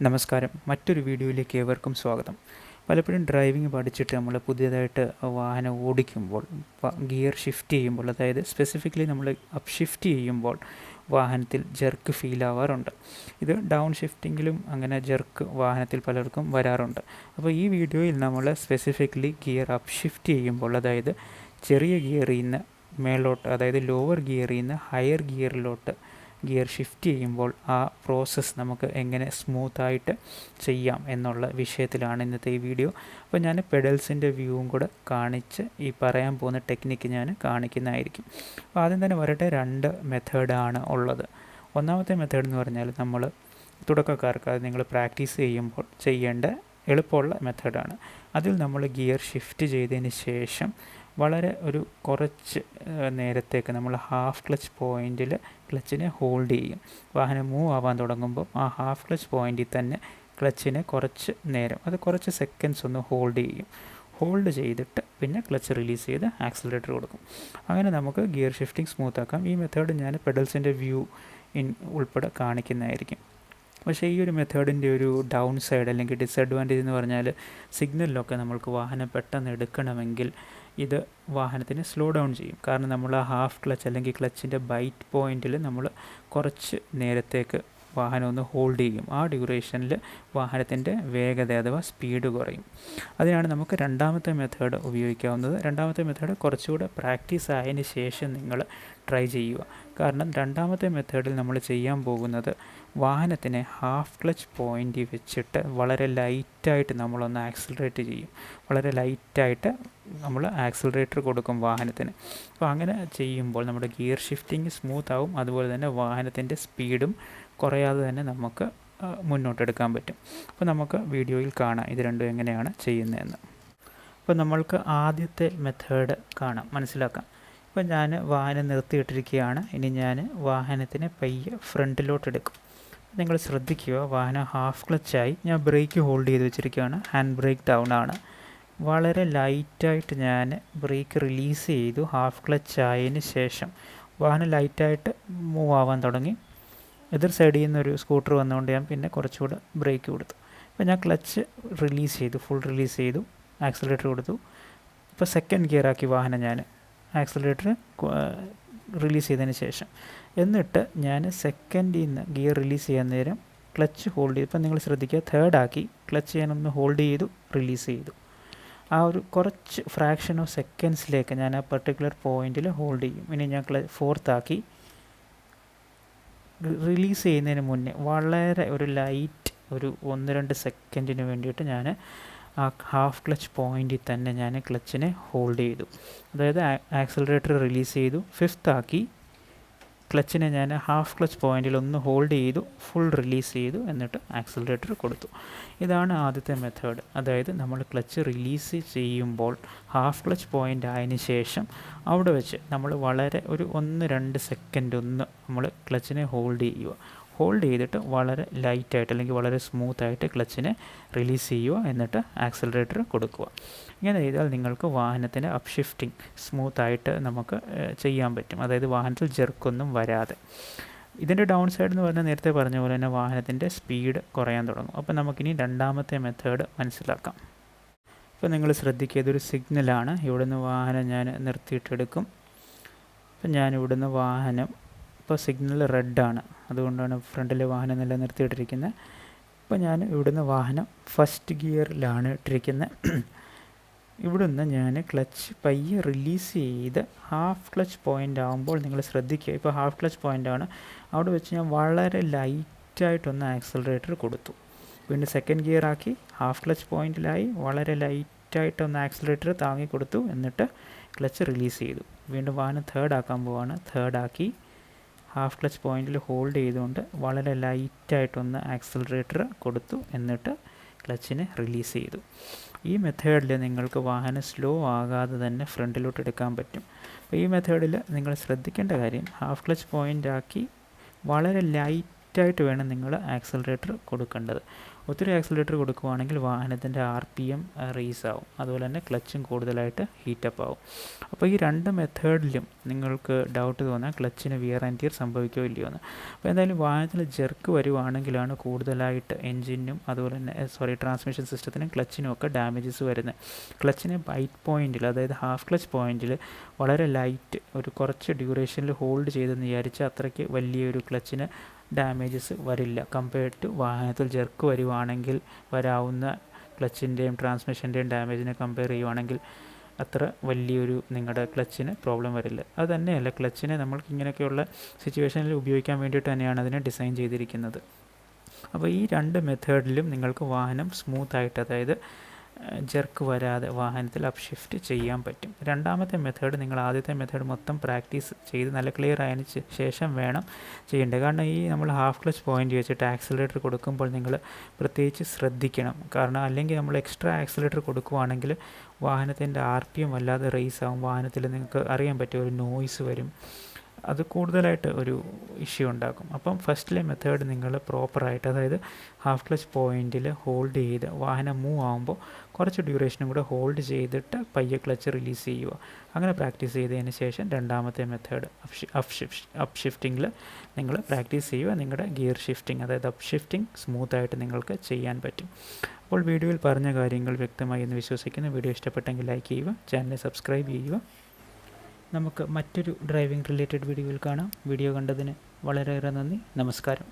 നമസ്കാരം. മറ്റൊരു വീഡിയോയിലേക്ക് ഏവർക്കും സ്വാഗതം. പലപ്പോഴും ഡ്രൈവിംഗ് പഠിച്ചിട്ട് നമ്മൾ പുതിയതായിട്ട് വാഹനം ഓടിക്കുമ്പോൾ ഗിയർ ഷിഫ്റ്റ് ചെയ്യുമ്പോൾ, അതായത് സ്പെസിഫിക്കലി നമ്മൾ അപ്ഷിഫ്റ്റ് ചെയ്യുമ്പോൾ വാഹനത്തിൽ ജെർക്ക് ഫീൽ ആവാറുണ്ട്. ഇത് ഡൗൺ ഷിഫ്റ്റിങ്ങിലും അങ്ങനെ ജെർക്ക് വാഹനത്തിൽ പലർക്കും വരാറുണ്ട്. അപ്പോൾ ഈ വീഡിയോയിൽ നമ്മൾ സ്പെസിഫിക്കലി ഗിയർ അപ്ഷിഫ്റ്റ് ചെയ്യുമ്പോൾ, അതായത് ചെറിയ ഗിയറിൽ നിന്ന് മേലോട്ട്, അതായത് ലോവർ ഗിയറിൽ നിന്ന് ഹയർ ഗിയറിലോട്ട് ഗിയർ ഷിഫ്റ്റ് ചെയ്യുമ്പോൾ ആ പ്രോസസ്സ് നമുക്ക് എങ്ങനെ സ്മൂത്തായിട്ട് ചെയ്യാം എന്നുള്ള വിഷയത്തിലാണ് ഇന്നത്തെ ഈ വീഡിയോ. അപ്പോൾ ഞാൻ പെഡൽസിൻ്റെ വ്യൂവും കൂടെ കാണിച്ച് ഈ പറയാൻ പോകുന്ന ടെക്നിക്ക് ഞാൻ കാണിക്കുന്നതായിരിക്കും. അപ്പോൾ ആദ്യം തന്നെ വരട്ടെ, 2 മെത്തേഡാണ് ഉള്ളത്. ഒന്നാമത്തെ മെത്തേഡ് എന്ന് പറഞ്ഞാൽ നമ്മൾ തുടക്കക്കാർക്ക്, അത് നിങ്ങൾ പ്രാക്ടീസ് ചെയ്യുമ്പോൾ ചെയ്യേണ്ട എളുപ്പമുള്ള മെത്തേഡാണ്. അതിൽ നമ്മൾ ഗിയർ ഷിഫ്റ്റ് ചെയ്തതിന് ശേഷം വളരെ കുറച്ച് നേരത്തേക്ക് നമ്മൾ ഹാഫ് ക്ലച്ച് പോയിൻറ്റിൽ ക്ലച്ചിനെ ഹോൾഡ് ചെയ്യും. വാഹനം മൂവ് ആവാൻ തുടങ്ങുമ്പോൾ ആ ഹാഫ് ക്ലച്ച് പോയിൻറ്റിൽ തന്നെ ക്ലച്ചിനെ കുറച്ച് നേരം, അത് കുറച്ച് സെക്കൻഡ്സ് ഒന്ന് ഹോൾഡ് ചെയ്യും. ഹോൾഡ് ചെയ്തിട്ട് പിന്നെ ക്ലച്ച് റിലീസ് ചെയ്ത് ആക്സിലറേറ്റർ കൊടുക്കും. അങ്ങനെ നമുക്ക് ഗിയർ ഷിഫ്റ്റിംഗ് സ്മൂത്താക്കാം. ഈ മെത്തേഡ് ഞാൻ പെഡൽസിൻ്റെ വ്യൂ ഉൾപ്പെടെ കാണിക്കുന്നതായിരിക്കും. പക്ഷേ ഈ ഒരു മെത്തേഡിൻ്റെ ഒരു ഡൗൺ സൈഡ് അല്ലെങ്കിൽ ഡിസഡ്വാൻറ്റേജ് എന്ന് പറഞ്ഞാൽ, സിഗ്നലിലൊക്കെ നമ്മൾക്ക് വാഹനം പെട്ടെന്ന് എടുക്കണമെങ്കിൽ ഇത് വാഹനത്തിന് സ്ലോ ഡൗൺ ചെയ്യും. കാരണം നമ്മൾ ആ ഹാഫ് ക്ലച്ച് അല്ലെങ്കിൽ ക്ലച്ചിൻ്റെ ബൈറ്റ് പോയിൻറ്റിൽ നമ്മൾ കുറച്ച് നേരത്തേക്ക് വാഹനം ഒന്ന് ഹോൾഡ് ചെയ്യും. ആ ഡ്യൂറേഷനിൽ വാഹനത്തിൻ്റെ വേഗത അഥവാ സ്പീഡ് കുറയും. അതിനാണ് നമുക്ക് രണ്ടാമത്തെ മെത്തേഡ് ഉപയോഗിക്കാവുന്നത്. രണ്ടാമത്തെ മെത്തേഡ് കുറച്ചുകൂടെ പ്രാക്ടീസ് ആയതിന് ശേഷം നിങ്ങൾ ട്രൈ ചെയ്യുക. കാരണം രണ്ടാമത്തെ മെത്തേഡിൽ നമ്മൾ ചെയ്യാൻ പോകുന്നത് വാഹനത്തിനെ ഹാഫ് ക്ലച്ച് പോയിൻ്റ് വെച്ചിട്ട് വളരെ ലൈറ്റായിട്ട് നമ്മളൊന്ന് ആക്സിലറേറ്റ് ചെയ്യും. വളരെ ലൈറ്റായിട്ട് നമ്മൾ ആക്സിലറേറ്റർ കൊടുക്കും വാഹനത്തിന്. അപ്പോൾ അങ്ങനെ ചെയ്യുമ്പോൾ നമ്മുടെ ഗിയർ ഷിഫ്റ്റിംഗ് സ്മൂത്ത് ആവും. അതുപോലെ തന്നെ വാഹനത്തിൻ്റെ സ്പീഡും കുറയാതെ തന്നെ നമുക്ക് മുന്നോട്ടെടുക്കാൻ പറ്റും. അപ്പോൾ നമുക്ക് വീഡിയോയിൽ കാണാം ഇത് രണ്ടും എങ്ങനെയാണ് ചെയ്യുന്നതെന്ന്. അപ്പോൾ നമ്മൾക്ക് ആദ്യത്തെ മെത്തേഡ് കാണാം, മനസ്സിലാക്കാം. ഇപ്പോൾ ഞാൻ വാഹനം നിർത്തിയിട്ടിരിക്കുകയാണ്. ഇനി ഞാൻ വാഹനത്തിനെ പയ്യെ ഫ്രണ്ടിലോട്ട് എടുക്കും. നിങ്ങൾ ശ്രദ്ധിക്കുക, വാഹനം ഹാഫ് ക്ലച്ചായി. ഞാൻ ബ്രേക്ക് ഹോൾഡ് ചെയ്ത് വെച്ചിരിക്കുകയാണ്. ഹാൻഡ് ബ്രേക്ക് ഡൗൺ ആണ്. വളരെ ലൈറ്റായിട്ട് ഞാൻ ബ്രേക്ക് റിലീസ് ചെയ്തു. ഹാഫ് ക്ലച്ച് ആയതിന് ശേഷം വാഹനം ലൈറ്റായിട്ട് മൂവ് ആവാൻ തുടങ്ങി. എതിർ സൈഡിൽ നിന്നൊരു സ്കൂട്ടർ വന്നുകൊണ്ട് ഞാൻ പിന്നെ കുറച്ചുകൂടെ ബ്രേക്ക് കൊടുത്തു. അപ്പോൾ ഞാൻ ക്ലച്ച് റിലീസ് ചെയ്തു, ഫുൾ റിലീസ് ചെയ്തു, ആക്സിലറേറ്റർ കൊടുത്തു. ഇപ്പോൾ സെക്കൻഡ് ഗിയറാക്കി വാഹനം ഞാൻ ആക്സിലറേറ്റർ റിലീസ് ചെയ്തതിന് ശേഷം. എന്നിട്ട് ഞാൻ സെക്കൻഡിൽ നിന്ന് ഗിയർ റിലീസ് ചെയ്യാൻ നേരം ക്ലച്ച് ഹോൾഡ് ചെയ്തു. ഇപ്പം നിങ്ങൾ ശ്രദ്ധിക്കുക, തേർഡാക്കി ക്ലച്ച് ഞാനൊന്ന് ഹോൾഡ് ചെയ്തു, റിലീസ് ചെയ്തു. ആ ഒരു കുറച്ച് ഫ്രാക്ഷൻ ഓഫ് സെക്കൻഡ്സിലേക്ക് ഞാൻ ആ പെർട്ടിക്കുലർ പോയിൻറ്റിൽ ഹോൾഡ് ചെയ്യും. ഇനി ഞാൻ ഫോർത്താക്കി റിലീസ് ചെയ്യുന്നതിന് മുന്നേ വളരെ ഒരു ലൈറ്റ് ഒരു 1-2 സെക്കൻഡിന് വേണ്ടിയിട്ട് ഞാൻ ആ ഹാഫ് ക്ലച്ച് പോയിൻറ്റിൽ തന്നെ ഞാൻ ക്ലച്ചിനെ ഹോൾഡ് ചെയ്തു. അതായത് ആക്സിലറേറ്റർ റിലീസ് ചെയ്തു, ഫിഫ്ത്താക്കി ക്ലച്ചിനെ ഞാൻ ഹാഫ് ക്ലച്ച് പോയിൻറ്റിൽ ഒന്ന് ഹോൾഡ് ചെയ്തു, ഫുൾ റിലീസ് ചെയ്തു, എന്നിട്ട് ആക്സിലറേറ്റർ കൊടുത്തു. ഇതാണ് ആദ്യത്തെ മെത്തേഡ്. അതായത് നമ്മൾ ക്ലച്ച് റിലീസ് ചെയ്യുമ്പോൾ ഹാഫ് ക്ലച്ച് പോയിൻ്റ് ആയതിന് ശേഷം അവിടെ വെച്ച് നമ്മൾ വളരെ ഒരു 1-2 സെക്കൻഡ് ഒന്ന് നമ്മൾ ക്ലച്ചിനെ ഹോൾഡ് ചെയ്യുക. ഹോൾഡ് ചെയ്തിട്ട് വളരെ ലൈറ്റായിട്ട് അല്ലെങ്കിൽ വളരെ സ്മൂത്തായിട്ട് ക്ലച്ചിനെ റിലീസ് ചെയ്യുക, എന്നിട്ട് ആക്സിലറേറ്റർ കൊടുക്കുക. ഇങ്ങനെ ചെയ്താൽ നിങ്ങൾക്ക് വാഹനത്തിൻ്റെ അപ്ഷിഫ്റ്റിംഗ് സ്മൂത്തായിട്ട് നമുക്ക് ചെയ്യാൻ പറ്റും. അതായത് വാഹനത്തിൽ ജെർക്കൊന്നും വരാതെ. ഇതിൻ്റെ ഡൗൺ സൈഡ് എന്ന് പറഞ്ഞാൽ നേരത്തെ പറഞ്ഞ പോലെ തന്നെ വാഹനത്തിൻ്റെ സ്പീഡ് കുറയാൻ തുടങ്ങും. അപ്പോൾ നമുക്കിനി രണ്ടാമത്തെ മെത്തേഡ് മനസ്സിലാക്കാം. ഇപ്പോൾ നിങ്ങൾ ശ്രദ്ധിക്കുക, ഇതൊരു സിഗ്നലാണ്. ഇവിടുന്ന് വാഹനം ഞാൻ നിർത്തിയിട്ടെടുക്കും. അപ്പം ഞാൻ ഇവിടുന്ന് വാഹനം, ഇപ്പോൾ സിഗ്നൽ റെഡാണ്, അതുകൊണ്ടാണ് ഫ്രണ്ടിലെ വാഹനം നിലനിർത്തിയിട്ടിരിക്കുന്നത്. ഇപ്പോൾ ഞാൻ ഇവിടുന്ന് വാഹനം ഫസ്റ്റ് ഗിയറിലാണ് ഇട്ടിരിക്കുന്നത്. ഇവിടുന്ന് ഞാൻ ക്ലച്ച് പയ്യെ റിലീസ് ചെയ്ത് ഹാഫ് ക്ലച്ച് പോയിൻ്റ് ആകുമ്പോൾ നിങ്ങൾ ശ്രദ്ധിക്കുക, ഇപ്പോൾ ഹാഫ് ക്ലച്ച് പോയിൻ്റാണ്, അവിടെ വെച്ച് ഞാൻ വളരെ ലൈറ്റായിട്ടൊന്ന് ആക്സിലറേറ്റർ കൊടുത്തു. വീണ്ടും സെക്കൻഡ് ഗിയറാക്കി ഹാഫ് ക്ലച്ച് പോയിൻറ്റിലായി, വളരെ ലൈറ്റായിട്ടൊന്ന് ആക്സിലറേറ്റർ താങ്ങി കൊടുത്തു, എന്നിട്ട് ക്ലച്ച് റിലീസ് ചെയ്തു. വീണ്ടും വാഹനം തേർഡാക്കാൻ പോവാണ്. തേർഡാക്കി ഹാഫ് ക്ലച്ച് പോയിൻറ്റിൽ ഹോൾഡ് ചെയ്തുകൊണ്ട് വളരെ ലൈറ്റായിട്ടൊന്ന് ആക്സിലറേറ്റർ കൊടുത്തു, എന്നിട്ട് ക്ലച്ചിനെ റിലീസ് ചെയ്തു. ഈ മെത്തേഡിൽ നിങ്ങൾക്ക് വാഹനം സ്ലോ ആകാതെ തന്നെ ഫ്രണ്ടിലോട്ട് എടുക്കാൻ പറ്റും. അപ്പോൾ ഈ മെത്തേഡിൽ നിങ്ങൾ ശ്രദ്ധിക്കേണ്ട കാര്യം, ഹാഫ് ക്ലച്ച് പോയിൻ്റ് ആക്കി വളരെ ലൈറ്റ് കറക്റ്റായിട്ട് വേണം നിങ്ങൾ ആക്സലറേറ്റർ കൊടുക്കേണ്ടത്. ഒത്തിരി ആക്സലറേറ്റർ കൊടുക്കുകയാണെങ്കിൽ വാഹനത്തിൻ്റെ RPM റേസ് ആവും, അതുപോലെ തന്നെ ക്ലച്ചും കൂടുതലായിട്ട് ഹീറ്റപ്പ് ആവും. അപ്പോൾ ഈ രണ്ട് മെത്തേഡിലും നിങ്ങൾക്ക് ഡൗട്ട് തോന്നാം ക്ലച്ചിന് വിയർ ആൻഡ് ടിയർ സംഭവിക്കുകയോ ഇല്ലയോ എന്ന്. അപ്പോൾ എന്തായാലും വാഹനത്തിൽ ജെർക്ക് വരുവാണെങ്കിലാണ് കൂടുതലായിട്ട് എൻജിനും അതുപോലെ തന്നെ ട്രാൻസ്മിഷൻ സിസ്റ്റത്തിനും ക്ലച്ചിനും ഒക്കെ ഡാമേജസ് വരുന്നത്. ക്ലച്ചിനെ ബൈറ്റ് പോയിൻറ്റിൽ, അതായത് ഹാഫ് ക്ലച്ച് പോയിൻറ്റിൽ വളരെ ലൈറ്റ് ഒരു കുറച്ച് ഡ്യൂറേഷനിൽ ഹോൾഡ് ചെയ്തെന്ന് വിചാരിച്ചാൽ അത്രയ്ക്ക് വലിയൊരു ക്ലച്ചിന് ഡാമേജസ് വരില്ല. കമ്പയർഡ് ടു വാഹനത്തിൽ ജെർക്ക് വരുവാണെങ്കിൽ വരാവുന്ന ക്ലച്ചിൻ്റെയും ട്രാൻസ്മിഷൻ്റെയും ഡാമേജിനെ കമ്പയർ ചെയ്യുവാണെങ്കിൽ അത്ര വലിയൊരു നിങ്ങളുടെ ക്ലച്ചിന് പ്രോബ്ലം വരില്ല. അത് തന്നെയല്ല, ക്ലച്ചിനെ നമ്മൾക്ക് ഇങ്ങനെയൊക്കെയുള്ള സിറ്റുവേഷനിൽ ഉപയോഗിക്കാൻ വേണ്ടിയിട്ട് തന്നെയാണ് അതിനെ ഡിസൈൻ ചെയ്തിരിക്കുന്നത്. അപ്പോൾ ഈ രണ്ട് മെത്തേഡിലും നിങ്ങൾക്ക് വാഹനം സ്മൂത്തായിട്ട്, അതായത് ജെർക്ക് വരാതെ വാഹനത്തിൽ അപ്ഷിഫ്റ്റ് ചെയ്യാൻ പറ്റും. രണ്ടാമത്തെ മെത്തേഡ്, നിങ്ങൾ ആദ്യത്തെ മെത്തേഡ് മൊത്തം പ്രാക്ടീസ് ചെയ്ത് നല്ല ക്ലിയർ ആയതിന് ശേഷം വേണം ചെയ്യേണ്ടത്. കാരണം ഈ നമ്മൾ ഹാഫ് ക്ലച്ച് പോയിൻ്റ് വെച്ചിട്ട് ആക്സിലറേറ്റർ കൊടുക്കുമ്പോൾ നിങ്ങൾ പ്രത്യേകിച്ച് ശ്രദ്ധിക്കണം. കാരണം അല്ലെങ്കിൽ നമ്മൾ എക്സ്ട്രാ ആക്സിലറേറ്റർ കൊടുക്കുവാണെങ്കിൽ വാഹനത്തിൻ്റെ RPM വല്ലാതെ റേസ് ആവും. വാഹനത്തിൽ നിങ്ങൾക്ക് അറിയാൻ പറ്റും ഒരു നോയ്സ് വരും, അത് കൂടുതലായിട്ട് ഒരു ഇഷ്യൂ ഉണ്ടാക്കും. അപ്പം ഫസ്റ്റിലെ മെത്തേഡ് നിങ്ങൾ പ്രോപ്പറായിട്ട്, അതായത് ഹാഫ് ക്ലച്ച് പോയിൻറ്റിൽ ഹോൾഡ് ചെയ്ത് വാഹനം മൂവ് ആകുമ്പോൾ കുറച്ച് ഡ്യൂറേഷനും കൂടെ ഹോൾഡ് ചെയ്തിട്ട് പയ്യെ ക്ലച്ച് റിലീസ് ചെയ്യുക. അങ്ങനെ പ്രാക്ടീസ് ചെയ്തതിന് ശേഷം രണ്ടാമത്തെ മെത്തേഡ് അപ്ഷിഫ്റ്റിങ്ങിൽ നിങ്ങൾ പ്രാക്ടീസ് ചെയ്യുക. നിങ്ങളുടെ ഗിയർ ഷിഫ്റ്റിംഗ്, അതായത് അപ്ഷിഫ്റ്റിംഗ് സ്മൂത്തായിട്ട് നിങ്ങൾക്ക് ചെയ്യാൻ പറ്റും. അപ്പോൾ വീഡിയോയിൽ പറഞ്ഞ കാര്യങ്ങൾ വ്യക്തമായി എന്ന് വിശ്വസിക്കുന്നു. വീഡിയോ ഇഷ്ടപ്പെട്ടെങ്കിൽ ലൈക്ക് ചെയ്യുക, ചാനൽ സബ്സ്ക്രൈബ് ചെയ്യുക. നമുക്ക് മറ്റൊരു ഡ്രൈവിംഗ് റിലേറ്റഡ് വീഡിയോയിൽ കാണാം. വീഡിയോ കണ്ടതിന് വളരെയേറെ നന്ദി. നമസ്കാരം.